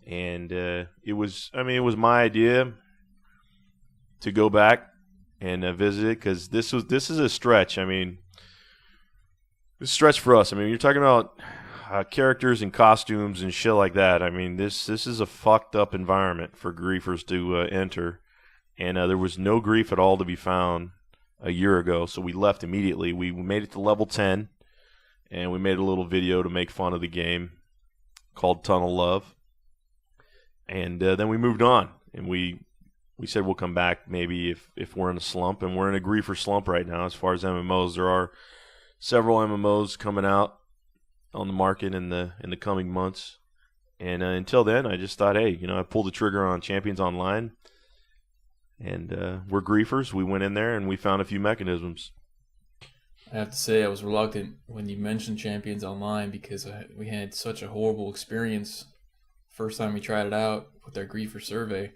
And it was my idea to go back and visit it, because this is a stretch. I mean, this stretch for us. I mean, you're talking about characters and costumes and shit like that. I mean, this is a fucked up environment for griefers to enter, and there was no grief at all to be found a year ago, so we left immediately. We made it to level 10, and we made a little video to make fun of the game called Tunnel Love, and then we moved on, and we said we'll come back maybe if we're in a slump, and we're in a griefer slump right now as far as MMOs. There are several MMOs coming out on the market in the coming months, and until then, I just thought, hey, I pulled the trigger on Champions Online, and we're griefers. We went in there and we found a few mechanisms. I have to say, I was reluctant when you mentioned Champions Online, because we had such a horrible experience first time we tried it out with our griefer survey.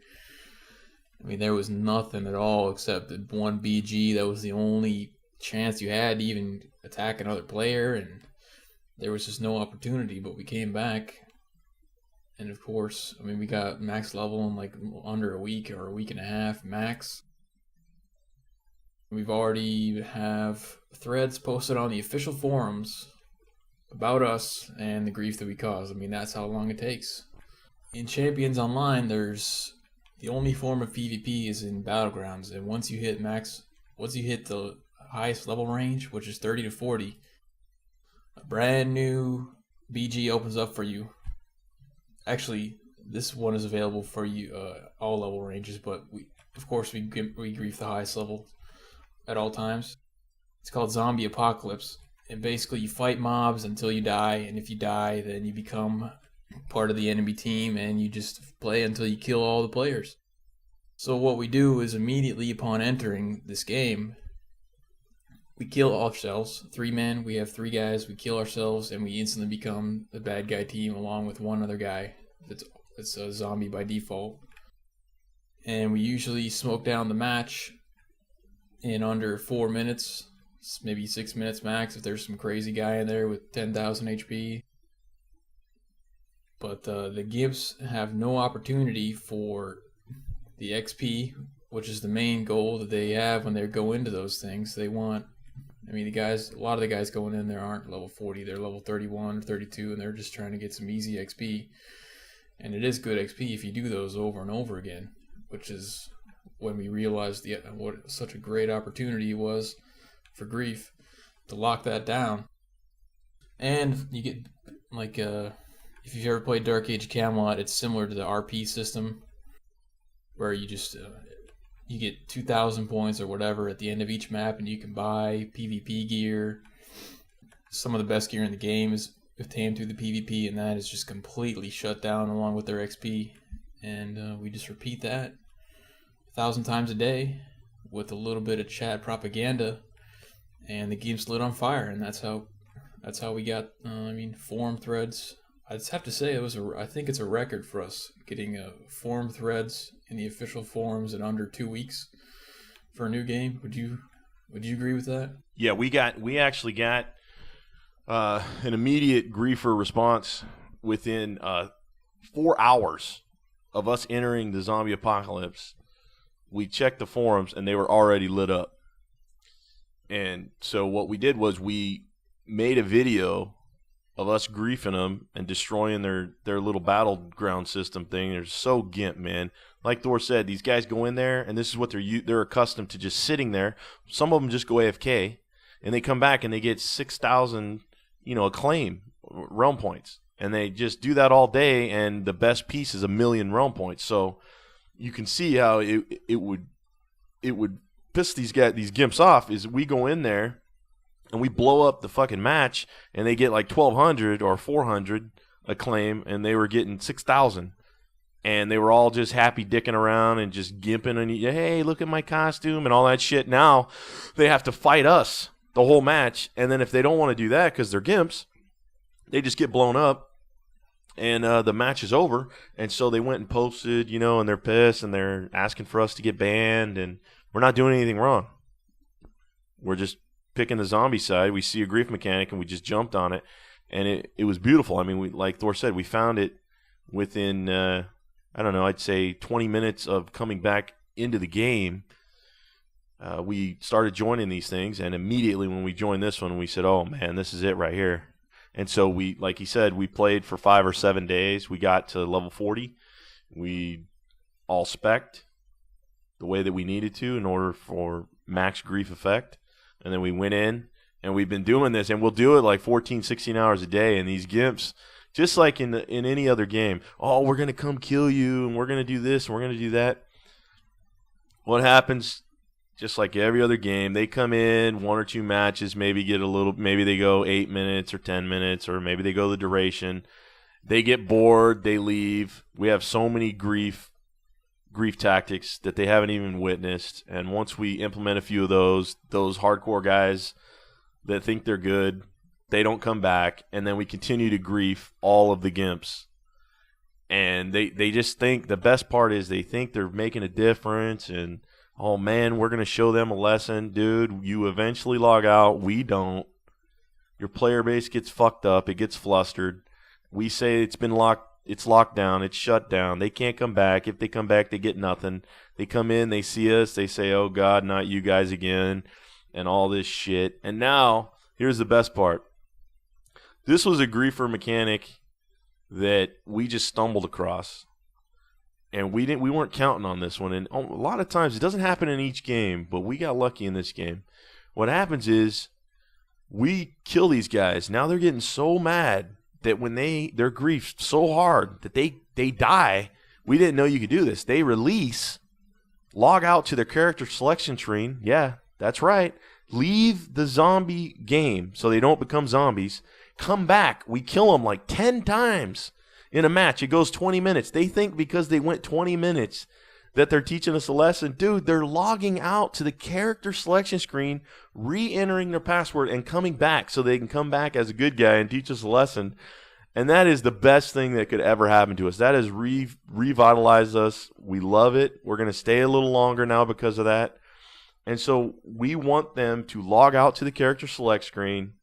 I mean, there was nothing at all except the one BG. That was the only chance you had to even attack another player, and there was just no opportunity. But we came back, and of course, I mean, we got max level in like under a week or a week and a half max. We've already have threads posted on the official forums about us and the grief that we cause. I mean, that's how long it takes. In Champions Online, the only form of PvP is in Battlegrounds, and once you hit the highest level range, which is 30 to 40, a brand new BG opens up for you. Actually, this one is available for you all level ranges, but we grief the highest level at all times. It's called Zombie Apocalypse, and basically you fight mobs until you die, and if you die, then you become part of the enemy team, and you just play until you kill all the players. So what we do is, immediately upon entering this game, we kill ourselves. 3 men, we have 3 guys, we kill ourselves, and we instantly become the bad guy team along with one other guy that's a zombie by default. And we usually smoke down the match in under 4 minutes, maybe 6 minutes max if there's some crazy guy in there with 10,000 HP. But the Gimps have no opportunity for the XP, which is the main goal that they have when they go into those things. A lot of the guys going in there aren't level 40, they're level 31 or 32, and they're just trying to get some easy XP. And it is good XP if you do those over and over again, which is when we realized what such a great opportunity it was for grief to lock that down. And you get, like, if you've ever played Dark Age Camelot, it's similar to the RP system, where you just you get 2,000 points or whatever at the end of each map, and you can buy PvP gear. Some of the best gear in the game is obtained through the PvP, and that is just completely shut down along with their XP. And we just repeat that 1,000 times a day with a little bit of chat propaganda, and the game's lit on fire. And that's how we got forum threads. I just have to say, I think it's a record for us getting forum threads in the official forums in under 2 weeks for a new game. Would you agree with that? Yeah, we actually got an immediate griefer response within 4 hours of us entering the zombie apocalypse. We checked the forums and they were already lit up. And so what we did was we made a video of us griefing them and destroying their little battleground system thing. They're so gimp, man. Like Thor said, these guys go in there, and this is what they're accustomed to, just sitting there. Some of them just go AFK, and they come back and they get 6,000, acclaim realm points, and they just do that all day. And the best piece is 1,000,000 realm points. So you can see how it would piss these gimps off. Is we go in there and we blow up the fucking match, and they get like 1,200 or 400 acclaim, and they were getting 6,000. And they were all just happy dicking around and just gimping on you. Hey, look at my costume and all that shit. Now they have to fight us the whole match. And then if they don't want to do that because they're gimps, they just get blown up, and the match is over. And so they went and posted, and they're pissed, and they're asking for us to get banned. And we're not doing anything wrong. We're just picking the zombie side. We see a grief mechanic, and we just jumped on it. And it was beautiful. I mean, like Thor said, we found it within, I don't know, I'd say 20 minutes of coming back into the game, we started joining these things. And immediately when we joined this one, we said, oh, man, this is it right here. And so we, like he said, we played for 5 or 7 days. We got to level 40. We all spec'd the way that we needed to in order for max grief effect. And then we went in, and we've been doing this, and we'll do it like 14, 16 hours a day. And these gimps, just like in any other game, oh, we're going to come kill you, and we're going to do this, and we're going to do that. What happens, just like every other game, they come in, 1 or 2 matches, maybe they go 8 minutes or 10 minutes, or maybe they go the duration. They get bored, they leave. We have so many grief tactics that they haven't even witnessed. And once we implement a few of those hardcore guys that think they're good, they don't come back. And then we continue to grief all of the gimps. And they just think, the best part is they think they're making a difference. And, oh, man, we're going to show them a lesson. Dude, you eventually log out. We don't. Your player base gets fucked up. It gets flustered. We say it's locked down, it's shut down. They can't come back. If they come back, they get nothing. They come in, they see us, they say, oh, God, not you guys again, and all this shit. And now, here's the best part. This was a griefer mechanic that we just stumbled across. And we weren't counting on this one. And a lot of times, it doesn't happen in each game, but we got lucky in this game. What happens is, we kill these guys. Now they're getting so mad that when they're griefed so hard that they die. We didn't know you could do this. They release, log out to their character selection screen. Yeah, that's right. Leave the zombie game so they don't become zombies. Come back. We kill them like 10 times in a match. It goes 20 minutes. They think because they went 20 minutes that they're teaching us a lesson. Dude, they're logging out to the character selection screen, re-entering their password, and coming back so they can come back as a good guy and teach us a lesson. And that is the best thing that could ever happen to us. That has revitalized us. We love it. We're going to stay a little longer now because of that. And so we want them to log out to the character select screen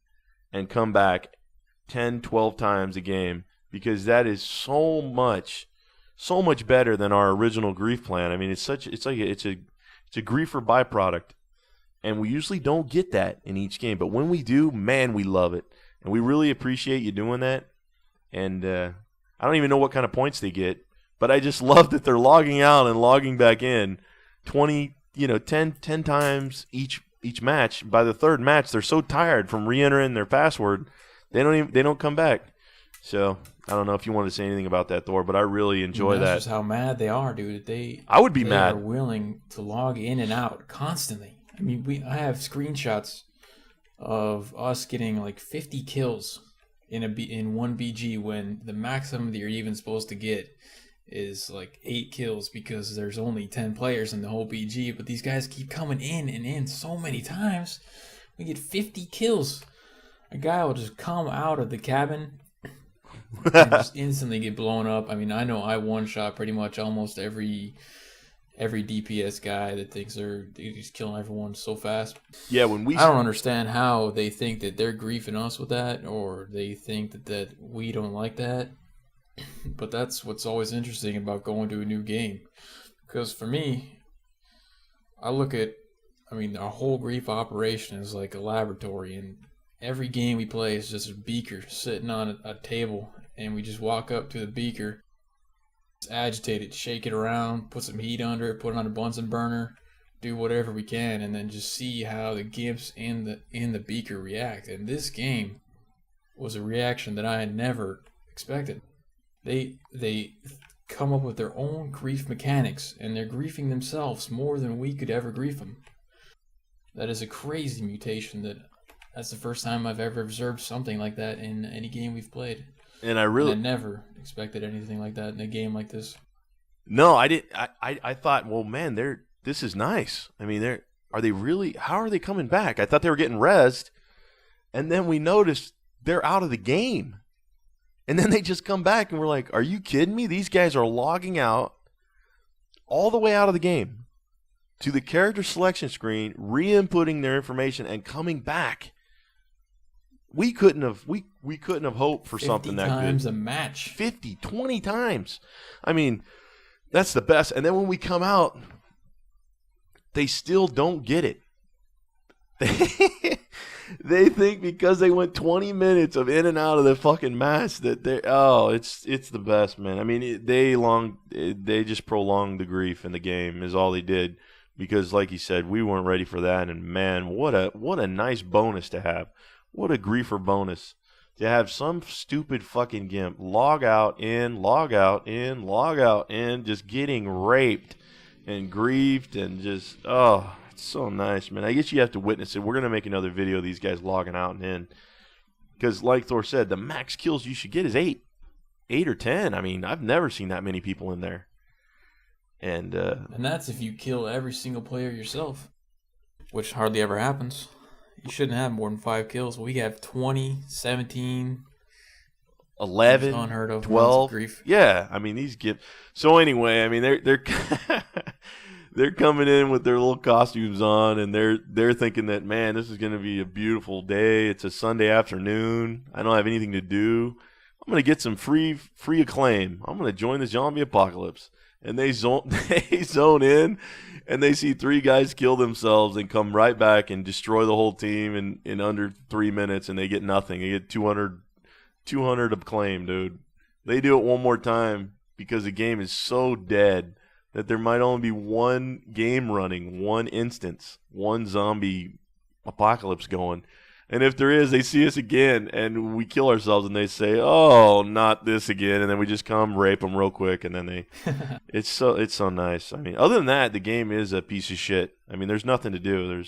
and come back 10, 12 times a game, because that is so much better than our original grief plan. I mean, it's a griefer byproduct, and we usually don't get that in each game. But when we do, man, we love it, and we really appreciate you doing that. And I don't even know what kind of points they get, but I just love that they're logging out and logging back in 10 times each match. By the third match, they're so tired from re-entering their password, they don't come back. So I don't know if you want to say anything about that, Thor, but I really enjoy that. That's just how mad they are, dude. I would be mad. They are willing to log in and out constantly. I mean, I have screenshots of us getting like 50 kills in one BG when the maximum that you're even supposed to get is like 8 kills because there's only 10 players in the whole BG. But these guys keep coming in and in so many times. We get 50 kills. A guy will just come out of the cabin and just instantly get blown up. I mean, I know I one-shot pretty much almost every DPS guy that thinks they're just killing everyone so fast. Yeah, I don't understand how they think that they're griefing us with that, or they think that we don't like that. But that's what's always interesting about going to a new game. Because for me, I look at, our whole grief operation is like a laboratory, and every game we play is just a beaker sitting on a table, and we just walk up to the beaker, agitate it, shake it around, put some heat under it, put it on a Bunsen burner, do whatever we can, and then just see how the gimps in the beaker react. And this game was a reaction that I had never expected. They come up with their own grief mechanics, and they're griefing themselves more than we could ever grief them. That is a crazy mutation. That's the first time I've ever observed something like that in any game we've played. And I never expected anything like that in a game like this. No, I didn't. I thought, well, man, this is nice. I mean, how are they coming back? I thought they were getting rezzed, and then we noticed they're out of the game. And then they just come back, and we're like, are you kidding me? These guys are logging out all the way out of the game to the character selection screen, re-inputting their information, and coming back We couldn't have hoped for 50 something that good. 50 times a match. 50, 20 times. I mean, that's the best. And then when we come out, they still don't get it. They think because they went 20 minutes of in and out of the fucking match that it's the best, man. I mean, they just prolonged the grief in the game is all they did, because like you said, we weren't ready for that. And man, what a nice bonus to have. What a griefer bonus to have some stupid fucking gimp log out in, log out in, log out in, just getting raped and griefed and just it's so nice, man. I guess you have to witness it. We're going to make another video of these guys logging out and in. Because like Thor said, the max kills you should get is 8. 8 or 10. I mean, I've never seen that many people in there. And that's if you kill every single player yourself, which hardly ever happens. You shouldn't have more than 5 kills. We have 20, 17, 11, unheard of 12. Grief. Yeah, I mean, these get. So anyway, I mean, they're they're coming in with their little costumes on, and they're thinking that, man, this is going to be a beautiful day. It's a Sunday afternoon. I don't have anything to do. I'm going to get some free acclaim. I'm going to join the zombie apocalypse. And they zone in, and they see 3 guys kill themselves and come right back and destroy the whole team in under 3 minutes, and they get nothing. They get 200 acclaim, dude. They do it one more time because the game is so dead that there might only be one game running, one instance, one zombie apocalypse going. And if there is, they see us again, and we kill ourselves, and they say, "Oh, not this again," and then we just come rape them real quick, and then it's so nice. I mean, other than that, the game is a piece of shit. I mean, there's nothing to do.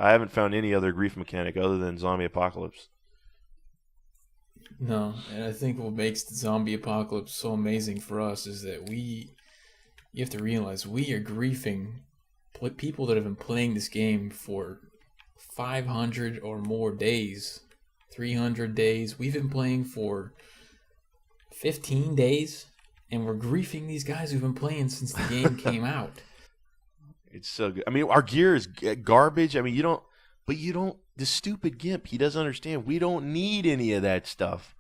I haven't found any other grief mechanic other than zombie apocalypse. No, and I think what makes the zombie apocalypse so amazing for us is that you have to realize we are griefing people that have been playing this game for 500 or more days, 300 days. We've been playing for 15 days, and we're griefing these guys who've been playing since the game came out. It's so good. I mean, our gear is garbage. I mean, the stupid gimp, he doesn't understand. We don't need any of that stuff.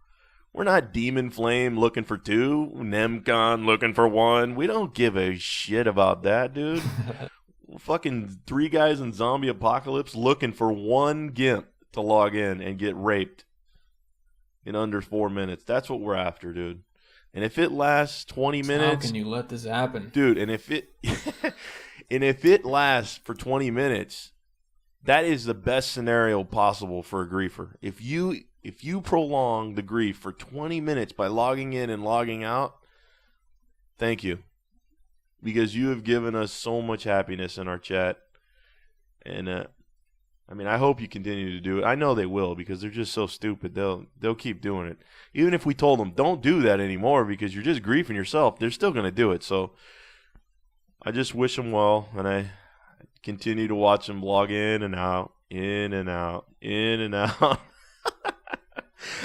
We're not Demon Flame looking for 2, Nemcon looking for 1. We don't give a shit about that, dude. We're fucking 3 guys in zombie apocalypse looking for 1 gimp to log in and get raped in under 4 minutes. That's what we're after, dude. And if it lasts 20 minutes, how can you let this happen, dude? And if it lasts for 20 minutes, that is the best scenario possible for a griefer. If you prolong the grief for 20 minutes by logging in and logging out, thank you. Because you have given us so much happiness in our chat. And I mean, I hope you continue to do it. I know they will, because they're just so stupid. They'll keep doing it. Even if we told them, don't do that anymore because you're just griefing yourself, they're still going to do it. So I just wish them well, and I continue to watch them log in and out, in and out, in and out.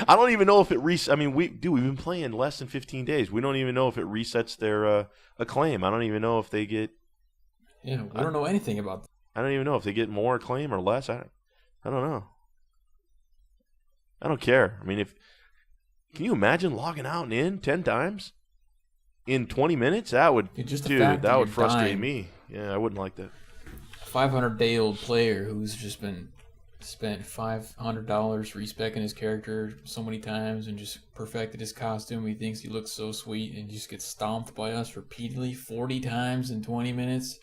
I don't even know if it I mean, we've been playing less than 15 days. We don't even know if it resets their acclaim. I don't even know if they get. Yeah, we don't know anything about that. I don't even know if they get more acclaim or less. I don't know. I don't care. I mean, can you imagine logging out and in 10 times in 20 minutes? That would, that would frustrate me. Yeah, I wouldn't like that. 500-day-old player who's just spent $500 respecing his character so many times and just perfected his costume. He thinks he looks so sweet, and just gets stomped by us repeatedly 40 times in 20 minutes.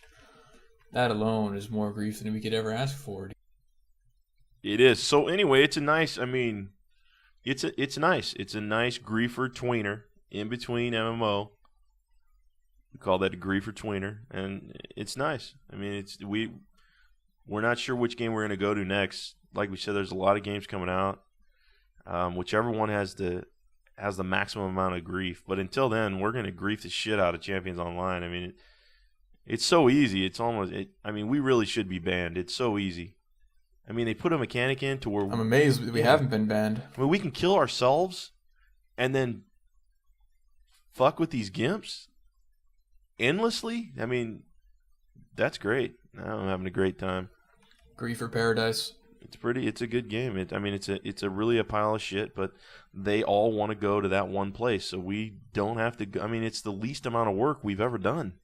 That alone is more grief than we could ever ask for. It is. So anyway, it's a nice. I mean, it's nice. It's a nice griefer tweener in between MMO. We call that a griefer tweener, and it's nice. I mean, we're not sure which game we're going to go to next. Like we said, there's a lot of games coming out. Whichever one has the maximum amount of grief. But until then, we're going to grief the shit out of Champions Online. I mean, it's so easy. It's almost. I mean, we really should be banned. It's so easy. I mean, they put a mechanic in to where I'm amazed we haven't been banned. I mean, we can kill ourselves and then fuck with these gimps endlessly. I mean, that's great. I'm having a great time. Griefer paradise. It's a good game. It's really a pile of shit, but they all want to go to that one place, so we don't have to go. I mean, it's the least amount of work we've ever done.